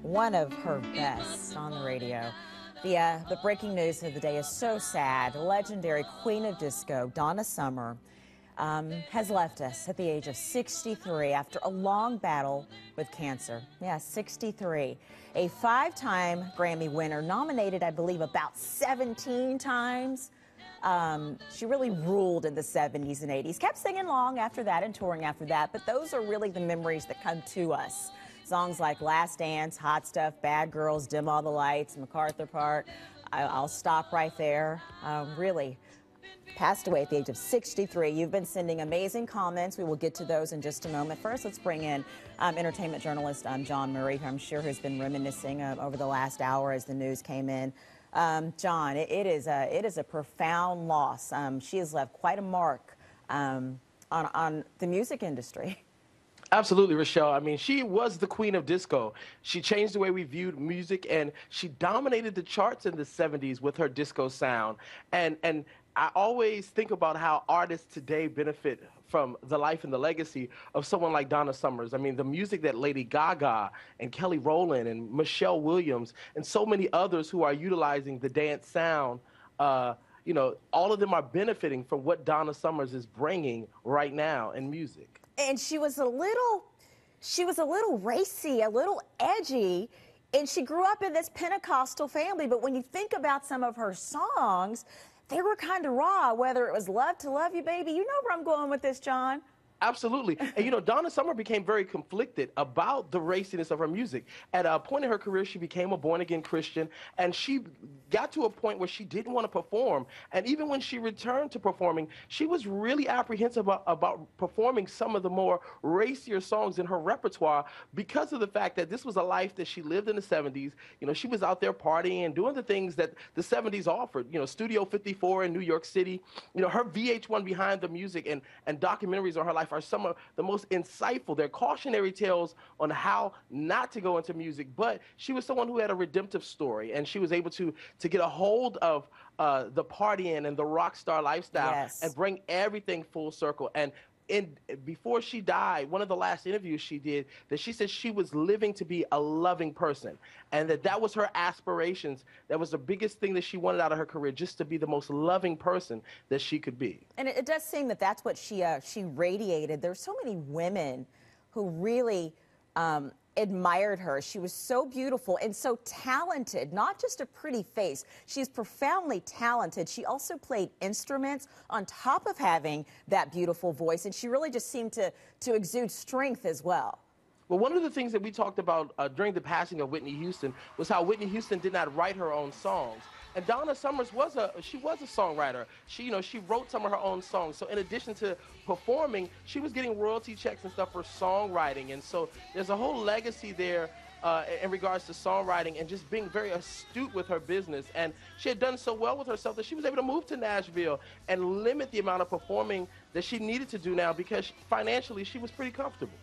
one of her best on the radio. The breaking news of the day is so sad. Legendary queen of disco, Donna Summer, has left us at the age of 63 after a long battle with cancer. Yeah, 63. A 5-time Grammy winner, nominated, I believe, about 17 times. She really ruled in the 70s and 80s. Kept singing long after that and touring after that, but those are really the memories that come to us. Songs like Last Dance, Hot Stuff, Bad Girls, Dim All the Lights, MacArthur Park. I'll stop right there. Really passed away at the age of 63. You've been sending amazing comments. We will get to those in just a moment. First, let's bring in entertainment journalist John Murray, who I'm sure has been reminiscing over the last hour as the news came in. John, it is a profound loss. She has left quite a mark on the music industry. Absolutely, Rochelle. I mean, she was the queen of disco. She changed the way we viewed music, and she dominated the charts in the 70s with her disco sound. And I always think about how artists today benefit from the life and the legacy of someone like Donna Summers. I mean, the music that Lady Gaga and Kelly Rowland and Michelle Williams and so many others who are utilizing the dance sound, you know, all of them are benefiting from what Donna Summers is bringing right now in music. And she was a little racy, a little edgy, and she grew up in this Pentecostal family. But when you think about some of her songs, they were kind of raw, whether it was Love to Love You, Baby. You know where I'm going with this, John. Absolutely. And, you know, Donna Summer became very conflicted about the raciness of her music. At a point in her career, she became a born-again Christian, and she got to a point where she didn't want to perform. And even when she returned to performing, she was really apprehensive about performing some of the more racier songs in her repertoire because of the fact that this was a life that she lived in the 70s. You know, she was out there partying and doing the things that the 70s offered. You know, Studio 54 in New York City. You know, her VH1 Behind the Music and documentaries on her life are some of the most insightful. They're cautionary tales on how not to go into music, but she was someone who had a redemptive story, and she was able to get a hold of the partying and the rock star lifestyle. Yes. And bring everything full circle. And before she died, one of the last interviews she did, that she said she was living to be a loving person, and that was her aspirations. That was the biggest thing that she wanted out of her career, just to be the most loving person that she could be. And it does seem that that's what she radiated. There's so many women who really admired her. She was so beautiful and so talented, not just a pretty face. She's profoundly talented. She also played instruments on top of having that beautiful voice, and she really just seemed to exude strength as well. Well, one of the things that we talked about during the passing of Whitney Houston was how Whitney Houston did not write her own songs. And Donna Summers was a songwriter. She wrote some of her own songs. So in addition to performing, she was getting royalty checks and stuff for songwriting. And so there's a whole legacy there in regards to songwriting and just being very astute with her business. And she had done so well with herself that she was able to move to Nashville and limit the amount of performing that she needed to do now because financially she was pretty comfortable.